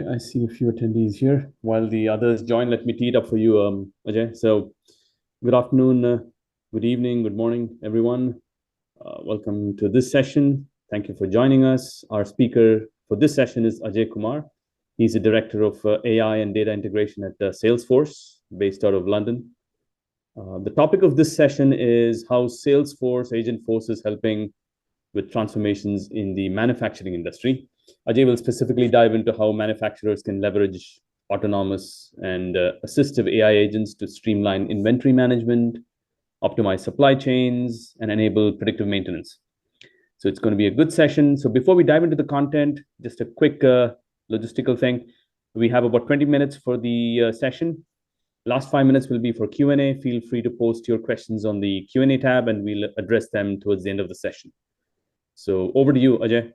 I see a few attendees here. While the others join, let me tee it up for you, Ajay. So, good afternoon, good evening, good morning, everyone. Welcome to this session. Thank you for joining us. Our speaker for this session is Ajay Kumar. He's the Director of AI and Data Integration at Salesforce, based out of London. The topic of this session is how Salesforce Agentforce is helping with transformations in the manufacturing industry. Ajay will specifically dive into how manufacturers can leverage autonomous and assistive AI agents to streamline inventory management, optimize supply chains, and enable predictive maintenance. So it's going to be a good session. So before we dive into the content, just a quick logistical thing. We have about 20 minutes for the session. Last 5 minutes will be for Q&A. Feel free to post your questions on the Q&A tab, and we'll address them towards the end of the session. So over to you, Ajay.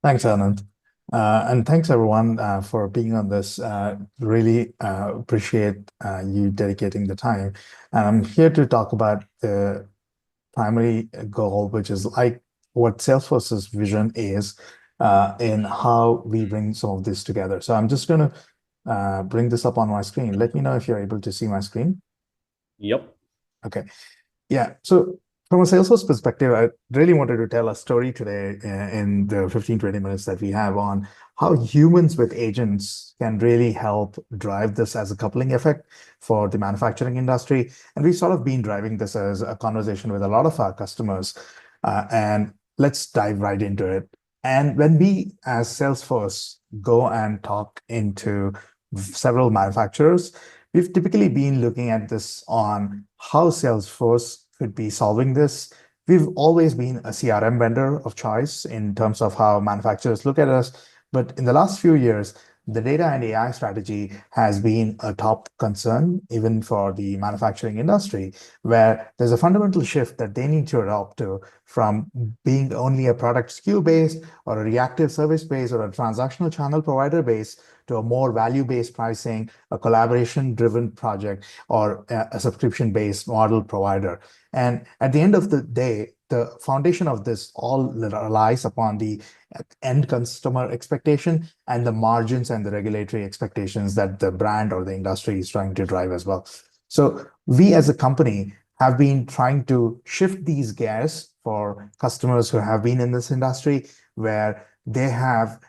Thanks, Anand. And thanks, everyone, for being on this. Really appreciate you dedicating the time. And I'm here to talk about the primary goal, which is like what Salesforce's vision is in how we bring some of this together. So I'm just going to bring this up on my screen. Let me know if you're able to see my screen. Yep. Okay. Yeah. So from a Salesforce perspective, I really wanted to tell a story today in the 15-20 minutes that we have on how humans with agents can really help drive this as a coupling effect for the manufacturing industry. And we've sort of been driving this as a conversation with a lot of our customers. And let's dive right into it. And when we, as Salesforce, go and talk into several manufacturers, we've typically been looking at this on how Salesforce could be solving this. We've always been a CRM vendor of choice in terms of how manufacturers look at us. But in the last few years, the data and AI strategy has been a top concern, even for the manufacturing industry, where there's a fundamental shift that they need to adopt to from being only a product SKU based or a reactive service based or a transactional channel provider based to a more value-based pricing, a collaboration-driven project, or a subscription-based model provider. And at the end of the day, the foundation of this all relies upon the end customer expectation and the margins and the regulatory expectations that the brand or the industry is trying to drive as well. So we as a company have been trying to shift these gears for customers who have been in this industry, where they have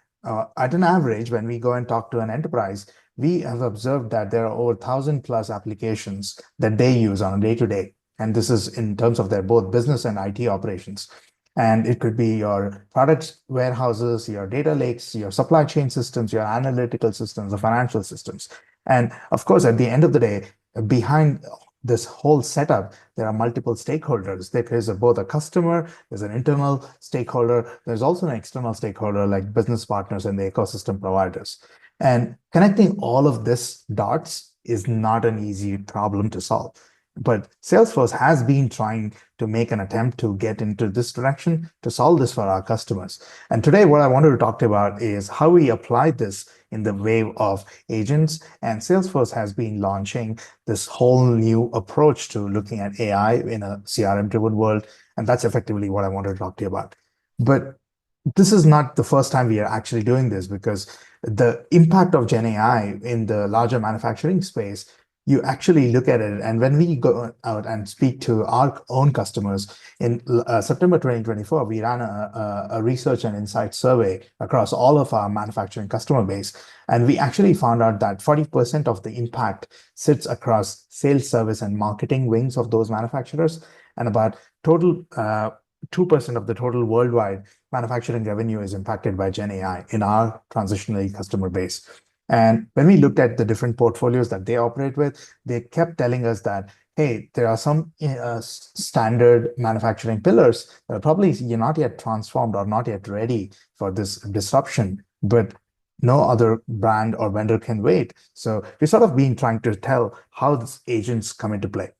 at an average, when we go and talk to an enterprise, we have observed that there are over 1,000+ applications that they use on a day-to-day. And this is in terms of their both business and IT operations. And it could be your product warehouses, your data lakes, your supply chain systems, your analytical systems, the financial systems. And of course, at the end of the day, behind this whole setup, there are multiple stakeholders. There is both a customer, there's an internal stakeholder, there's also an external stakeholder like business partners and the ecosystem providers. And connecting all of this dots is not an easy problem to solve. But Salesforce has been trying to make an attempt to get into this direction to solve this for our customers. And today, what I wanted to talk about is how we apply this in the wave of agents. And Salesforce has been launching this whole new approach to looking at AI in a CRM-driven world. And that's effectively what I wanted to talk to you about. But this is not the first time we are actually doing this, because the impact of Gen AI in the larger manufacturing space, you actually look at it. And when we go out and speak to our own customers in September 2024, we ran a research and insight survey across all of our manufacturing customer base. And we actually found out that 40% of the impact sits across sales, service, and marketing wings of those manufacturers. And about total 2% of the total worldwide manufacturing revenue is impacted by Gen AI in our transitionary customer base. And when we looked at the different portfolios that they operate with, they kept telling us that, hey, there are some standard manufacturing pillars that are probably not yet transformed or not yet ready for this disruption, but no other brand or vendor can wait. So we've sort of been trying to tell how these agents come into play.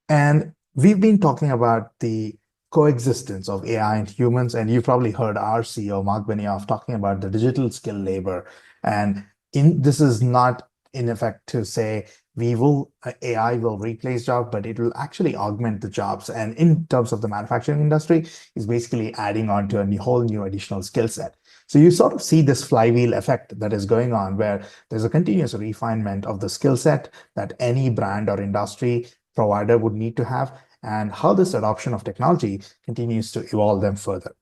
And we've been talking about the coexistence of AI and humans, and you've probably heard our CEO, Mark Benioff, talking about the digital skill labor. And this is not in effect to say AI will replace jobs, but it will actually augment the jobs. And in terms of the manufacturing industry, is basically adding on to a whole new additional skill set. So you sort of see this flywheel effect that is going on, where there's a continuous refinement of the skill set that any brand or industry provider would need to have, and how this adoption of technology continues to evolve them further.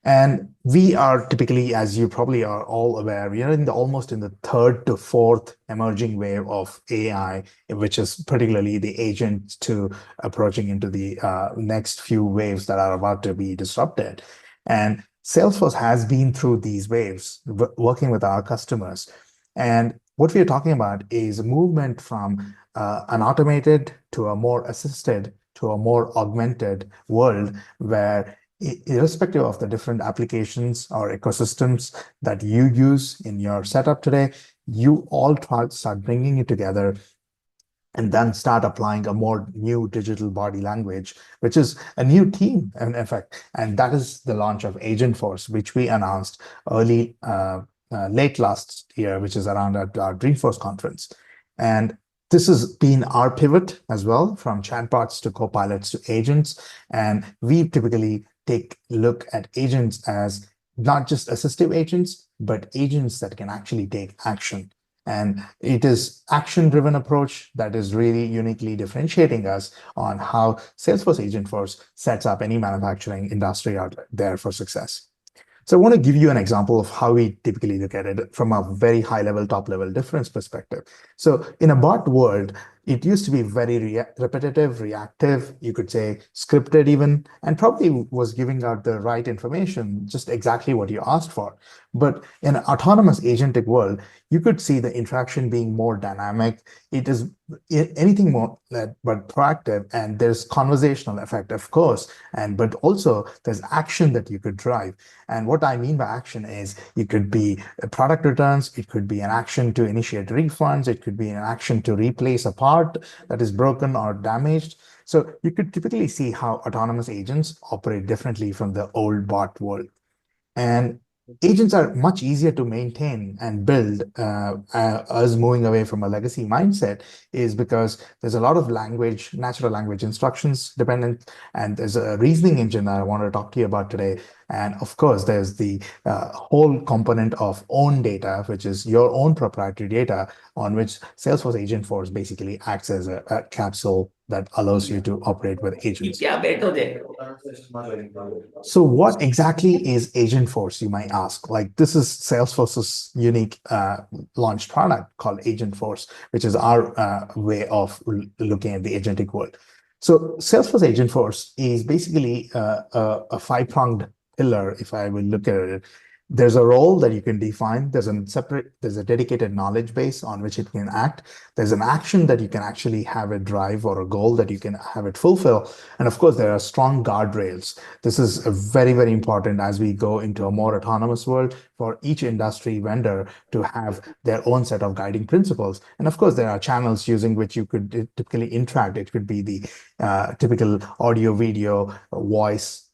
And we are typically, as you probably are all aware, we are almost in the third to fourth emerging wave of AI, which is particularly the agent to approaching into the next few waves that are about to be disrupted. And Salesforce has been through these waves, working with our customers. And what we are talking about is a movement from an automated to a more assisted to a more augmented world, where irrespective of the different applications or ecosystems that you use in your setup today, you all try to start bringing it together and then start applying a more new digital body language, which is a new team in effect. And that is the launch of Agentforce, which we announced late last year, which is around at our Dreamforce conference. And this has been our pivot as well, from chatbots to copilots to agents. And we typically take a look at agents as not just assistive agents, but agents that can actually take action. And it is action-driven approach that is really uniquely differentiating us on how Salesforce Agentforce sets up any manufacturing industry out there for success. So I want to give you an example of how we typically look at it from a very high-level, top-level difference perspective. So in a bot world, it used to be very repetitive, reactive, you could say scripted even, and probably was giving out the right information, just exactly what you asked for. But in an autonomous agentic world, you could see the interaction being more dynamic. It is anything more but proactive, and there's conversational effect, of course, but also there's action that you could drive. And what I mean by action is it could be product returns, it could be an action to initiate refunds, it could be an action to replace a part that is broken or damaged. So you could typically see how autonomous agents operate differently from the old bot world. And agents are much easier to maintain and build. Us moving away from a legacy mindset is because there's a lot of language, natural language instructions dependent, and there's a reasoning engine that I want to talk to you about today. And of course, there's the whole component of own data, which is your own proprietary data on which Salesforce Agentforce basically acts as a capsule that allows you to operate with agents. So what exactly is Agentforce, you might ask? Like, this is Salesforce's unique launched product called Agentforce, which is our way of looking at the agentic world. So Salesforce Agentforce is basically a five-pronged pillar, if I will look at it. There's a role that you can define. There's a dedicated knowledge base on which it can act. There's an action that you can actually have it drive, or a goal that you can have it fulfill. And of course, there are strong guardrails. This is very, very important as we go into a more autonomous world for each industry vendor to have their own set of guiding principles. And of course, there are channels using which you could typically interact. It could be the typical audio, video, voice,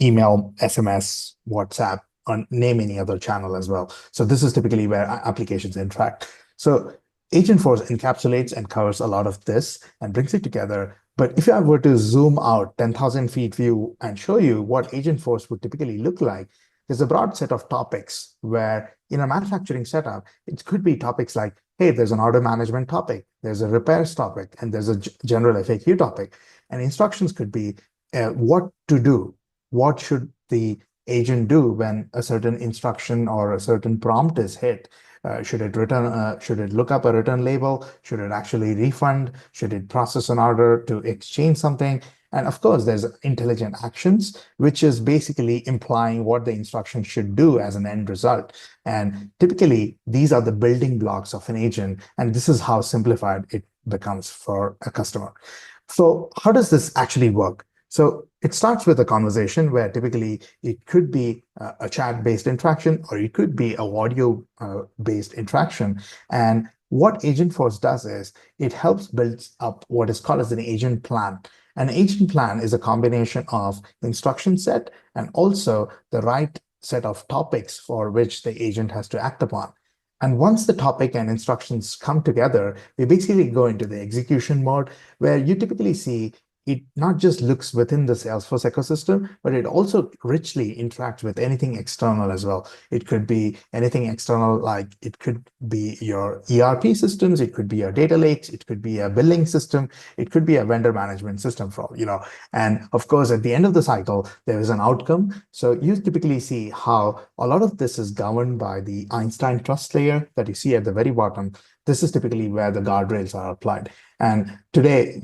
email, SMS, WhatsApp, or name any other channel as well. So this is typically where applications interact. So Agentforce encapsulates and covers a lot of this and brings it together. But if I were to zoom out 10,000 feet view and show you what Agentforce would typically look like, there's a broad set of topics where in a manufacturing setup, it could be topics like, hey, there's an order management topic, there's a repairs topic, and there's a general FAQ topic. And instructions could be what to do. What should the agent do when a certain instruction or a certain prompt is hit? Should it return? Should it look up a return label? Should it actually refund? Should it process an order to exchange something? And of course, there's intelligent actions, which is basically implying what the instruction should do as an end result. And typically, these are the building blocks of an agent. And this is how simplified it becomes for a customer. So how does this actually work? So it starts with a conversation where typically it could be a chat-based interaction, or it could be a audio-based interaction. And what Agentforce does is it helps build up what is called as an agent plan. An agent plan is a combination of instruction set and also the right set of topics for which the agent has to act upon. And once the topic and instructions come together, we basically go into the execution mode, where you typically see it not just looks within the Salesforce ecosystem, but it also richly interacts with anything external as well. It could be anything external, like it could be your ERP systems, it could be your data lakes, it could be a billing system, it could be a vendor management system for all, And of course, at the end of the cycle, there is an outcome. So you typically see how a lot of this is governed by the Einstein trust layer that you see at the very bottom. This is typically where the guardrails are applied. And today,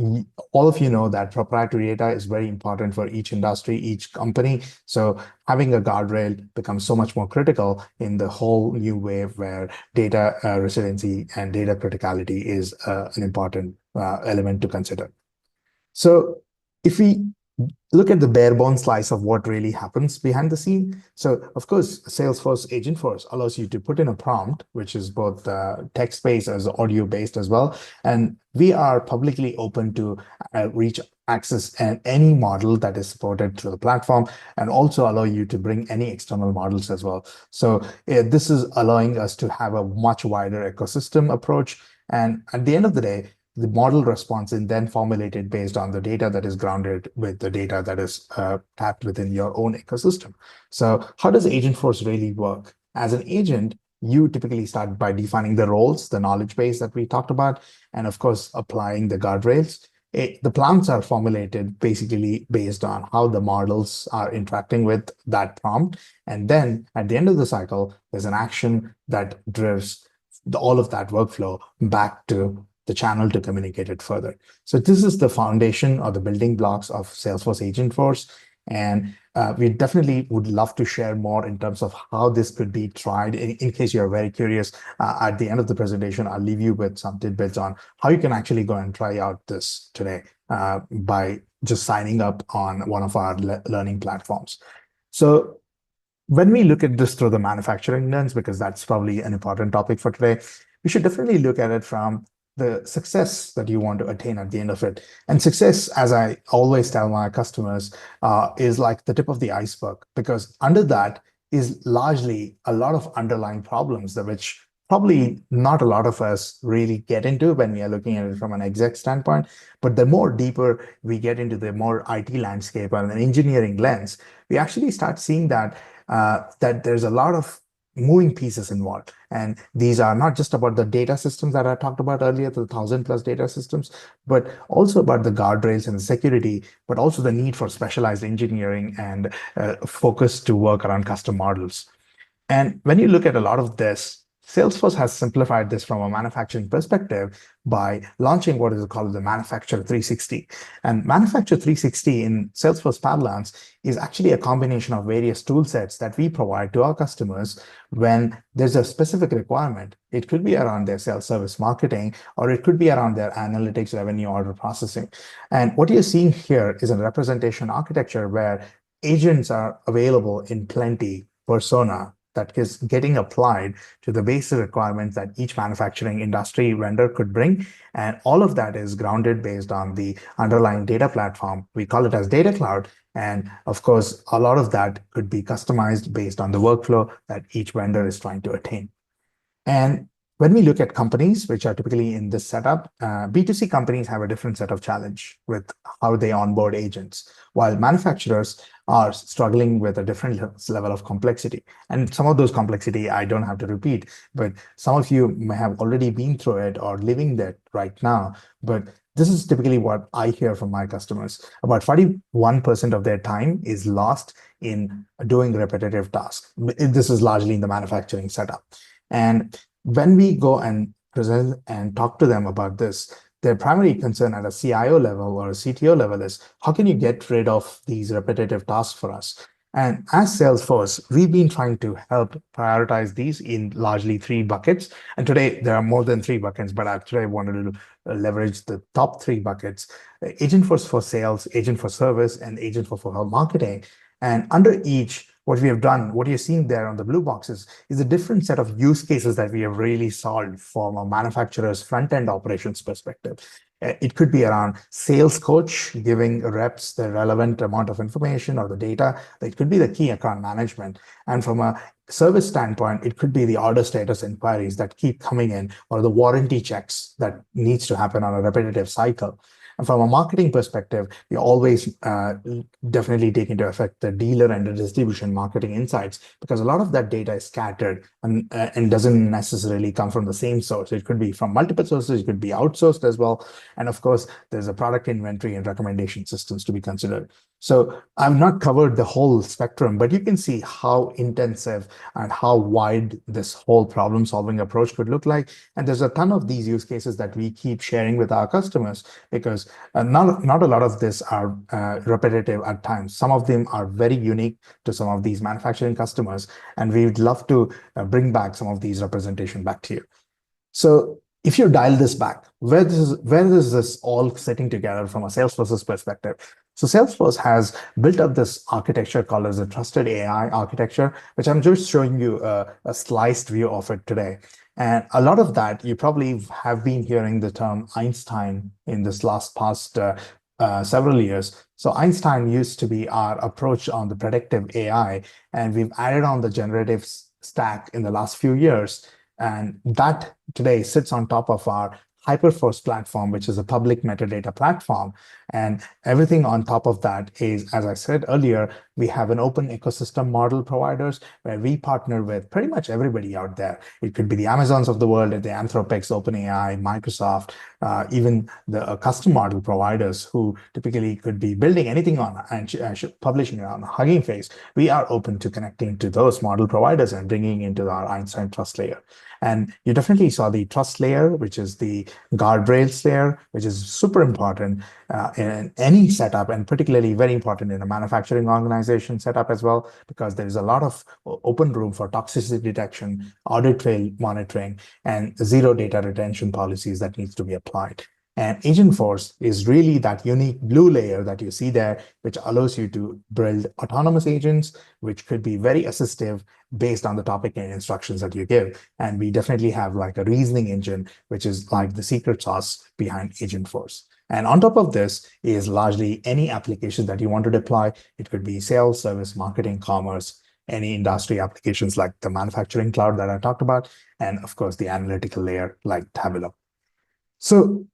all of you know that proprietary data is very important for each industry, each company. So having a guardrail becomes so much more critical in the whole new wave where data residency and data criticality is an important element to consider. So if we look at the bare bones slice of what really happens behind the scene. So of course, Salesforce Agentforce allows you to put in a prompt, which is both text-based as audio-based as well. And we are publicly open to reach access and any model that is supported through the platform, and also allow you to bring any external models as well. So this is allowing us to have a much wider ecosystem approach. And at the end of the day, the model response is then formulated based on the data that is grounded with the data that is tapped within your own ecosystem. So how does Agentforce really work? As an agent, you typically start by defining the roles, the knowledge base that we talked about, and of course, applying the guardrails. The plans are formulated basically based on how the models are interacting with that prompt. And then at the end of the cycle, there's an action that drives all of that workflow back to the channel to communicate it further. So this is the foundation or the building blocks of Salesforce Agentforce. And we definitely would love to share more in terms of how this could be tried. In case you're very curious, at the end of the presentation, I'll leave you with some tidbits on how you can actually go and try out this today by just signing up on one of our learning platforms. So when we look at this through the manufacturing lens, because that's probably an important topic for today, we should definitely look at it from the success that you want to attain at the end of it. And success, as I always tell my customers, is like the tip of the iceberg, because under that is largely a lot of underlying problems that which probably not a lot of us really get into when we are looking at it from an exec standpoint. But the more deeper we get into the more IT landscape and an engineering lens, we actually start seeing that that there's a lot of moving pieces involved. And these are not just about the data systems that I talked about earlier, the 1,000+ data systems, but also about the guardrails and the security, but also the need for specialized engineering and focus to work around custom models. And when you look at a lot of this, Salesforce has simplified this from a manufacturing perspective by launching what is called the Manufacturer 360. And Manufacturer 360 in Salesforce parlance is actually a combination of various tool sets that we provide to our customers when there's a specific requirement. It could be around their sales service marketing, or it could be around their analytics, revenue, order processing. And what you're seeing here is a representation architecture where agents are available in plenty persona that is getting applied to the basic requirements that each manufacturing industry vendor could bring. And all of that is grounded based on the underlying data platform. We call it as Data Cloud. And of course, a lot of that could be customized based on the workflow that each vendor is trying to attain. And when we look at companies, which are typically in this setup, B2C companies have a different set of challenge with how they onboard agents, while manufacturers are struggling with a different level of complexity. And some of those complexity I don't have to repeat, but some of you may have already been through it or living that right now. But this is typically what I hear from my customers. About 41% of their time is lost in doing repetitive tasks. This is largely in the manufacturing setup. And when we go and present and talk to them about this, their primary concern at a CIO level or a CTO level is, how can you get rid of these repetitive tasks for us? And as Salesforce, we've been trying to help prioritize these in largely 3 buckets. And today there are more than 3 buckets, but today I wanted to leverage the top 3 buckets: Agentforce for sales, Agent for service, and Agentforce for marketing. And under each, what we have done, what you're seeing there on the blue boxes, is a different set of use cases that we have really solved from a manufacturer's front-end operations perspective. It could be around sales coach giving reps the relevant amount of information or the data. It could be the key account management. And from a service standpoint, it could be the order status inquiries that keep coming in, or the warranty checks that needs to happen on a repetitive cycle. And from a marketing perspective, we always definitely take into effect the dealer and the distribution marketing insights, because a lot of that data is scattered and doesn't necessarily come from the same source. It could be from multiple sources, it could be outsourced as well. And of course, there's a product inventory and recommendation systems to be considered. So I've not covered the whole spectrum, but you can see how intensive and how wide this whole problem solving approach could look like. And there's a ton of these use cases that we keep sharing with our customers, because not a lot of this are repetitive at times. Some of them are very unique to some of these manufacturing customers, and we'd love to bring back some of these representation back to you. So if you dial this back, where is this all sitting together from a Salesforce's perspective? So Salesforce has built up this architecture called as a trusted AI architecture, which I'm just showing you a sliced view of it today. And a lot of that, you probably have been hearing the term Einstein in this past several years. So Einstein used to be our approach on the predictive AI, and we've added on the generative stack in the last few years. And that today sits on top of our Hyperforce platform, which is a public metadata platform. And everything on top of that is, as I said earlier, we have an open ecosystem model providers where we partner with pretty much everybody out there. It could be the Amazons of the world, the Anthropics, OpenAI, Microsoft, even the custom model providers who typically could be building anything on and publishing it on Hugging Face. We are open to connecting to those model providers and bringing into our Einstein trust layer. And you definitely saw the trust layer, which is the guardrails layer, which is super important in any setup, and particularly very important in a manufacturing organization setup as well, because there is a lot of open room for toxicity detection, audit trail monitoring, and zero data retention policies that needs to be applied. And Agentforce is really that unique blue layer that you see there, which allows you to build autonomous agents, which could be very assistive based on the topic and instructions that you give. And we definitely have like a reasoning engine, which is like the secret sauce behind Agentforce. And on top of this is largely any application that you want to deploy. It could be sales, service, marketing, commerce, any industry applications like the manufacturing cloud that I talked about, and of course, the analytical layer like Tableau. So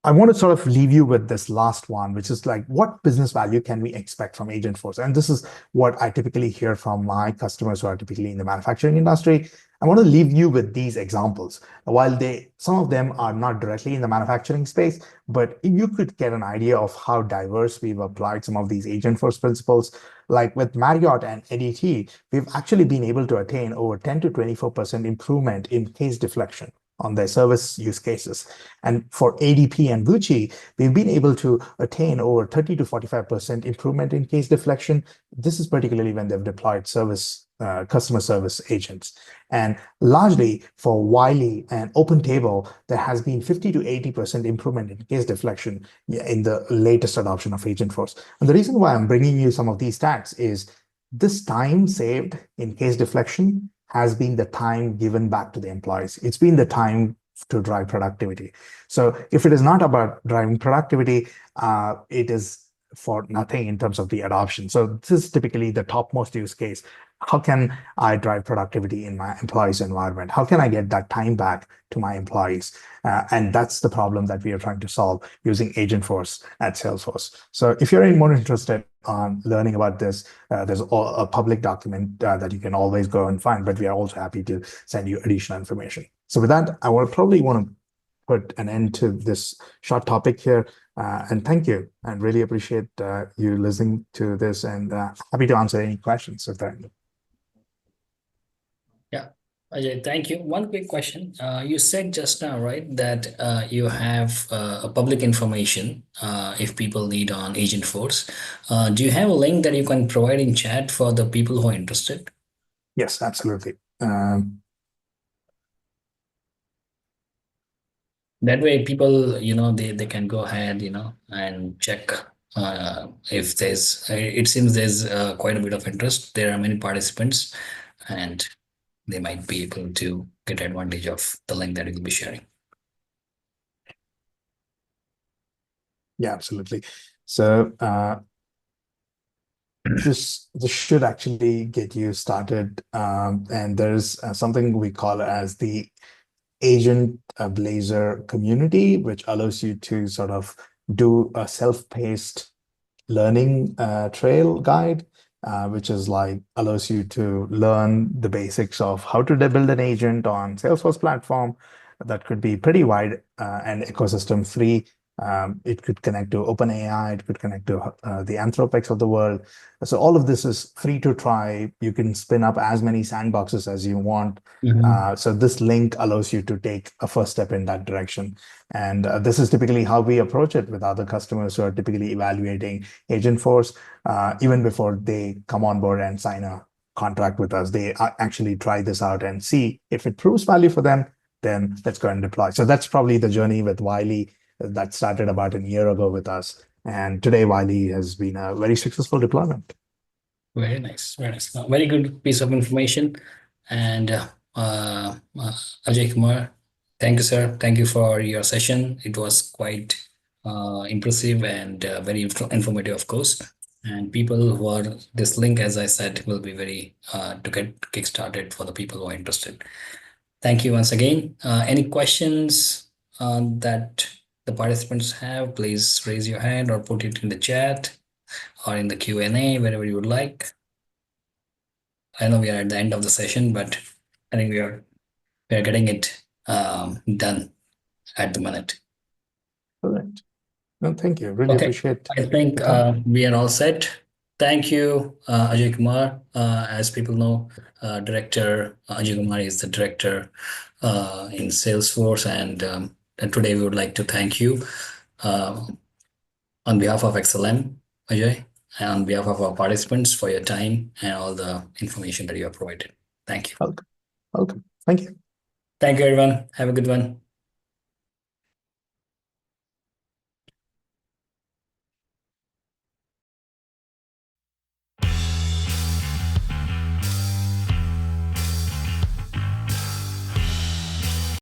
I want to sort of leave you with this last one, which is like, what business value can we expect from Agentforce? And this is what I typically hear from my customers who are typically in the manufacturing industry. I want to leave you with these examples. While some of them are not directly in the manufacturing space, but you could get an idea of how diverse we've applied some of these Agentforce principles. Like with Marriott and ADT, we've actually been able to attain over 10 to 24% improvement in case deflection on their service use cases. And for ADP and Gucci, we've been able to attain over 30 to 45% improvement in case deflection. This is particularly when they've deployed customer service agents. And largely for Wiley and OpenTable, there has been 50 to 80% improvement in case deflection in the latest adoption of Agentforce. And the reason why I'm bringing you some of these stats is this time saved in case deflection has been the time given back to the employees. It's been the time to drive productivity. So if it is not about driving productivity, it is for nothing in terms of the adoption. So this is typically the topmost use case. How can I drive productivity in my employees' environment? How can I get that time back to my employees? And that's the problem that we are trying to solve using Agentforce at Salesforce. So if you're more interested on learning about this, there's a public document that you can always go and find, but we are also happy to send you additional information. So with that, I will probably want to put an end to this short topic here. And thank you, and really appreciate you listening to this, and happy to answer any questions if there are any. Yeah, Ajay, thank you. One quick question. You said just now, right, that you have a public information if people need on Agentforce. Do you have a link that you can provide in chat for the people who are interested? Yes, absolutely. That way people, they can go ahead, and check if it seems there's quite a bit of interest. There are many participants, and they might be able to get advantage of the link that you'll be sharing. Yeah, absolutely. So this should actually get you started. And there's something we call as the Agent Blazer community, which allows you to sort of do a self-paced learning trail guide, which is like allows you to learn the basics of how to build an agent on Salesforce platform. That could be pretty wide and ecosystem free. It could connect to OpenAI, it could connect to the Anthropics of the world. So all of this is free to try. You can spin up as many sandboxes as you want. So this link allows you to take a first step in that direction. And this is typically how we approach it with other customers who are typically evaluating Agentforce. Even before they come on board and sign a contract with us, they actually try this out and see if it proves value for them, then let's go and deploy. So that's probably the journey with Wiley that started about a year ago with us. And today, Wiley has been a very successful deployment. Very nice, very nice. Very good piece of information. And Ajay Kumar, thank you, sir. Thank you for your session. It was quite impressive and very informative, of course. And people who are this link, as I said, will be very to get kickstarted for the people who are interested. Thank you once again. Any questions that the participants have, please raise your hand or put it in the chat or in the Q&A, wherever you would like. I know we are at the end of the session, but I think we are getting it done at the minute. Correct. No, thank you. Really appreciate. I think we are all set. Thank you, Ajay Kumar. As people know, Director Ajay Kumar is the director in Salesforce, and today we would like to thank you on behalf of XLM, Ajay, and on behalf of our participants for your time and all the information that you have provided. Thank you. Welcome. Welcome. Thank you. Thank you, everyone. Have a good one.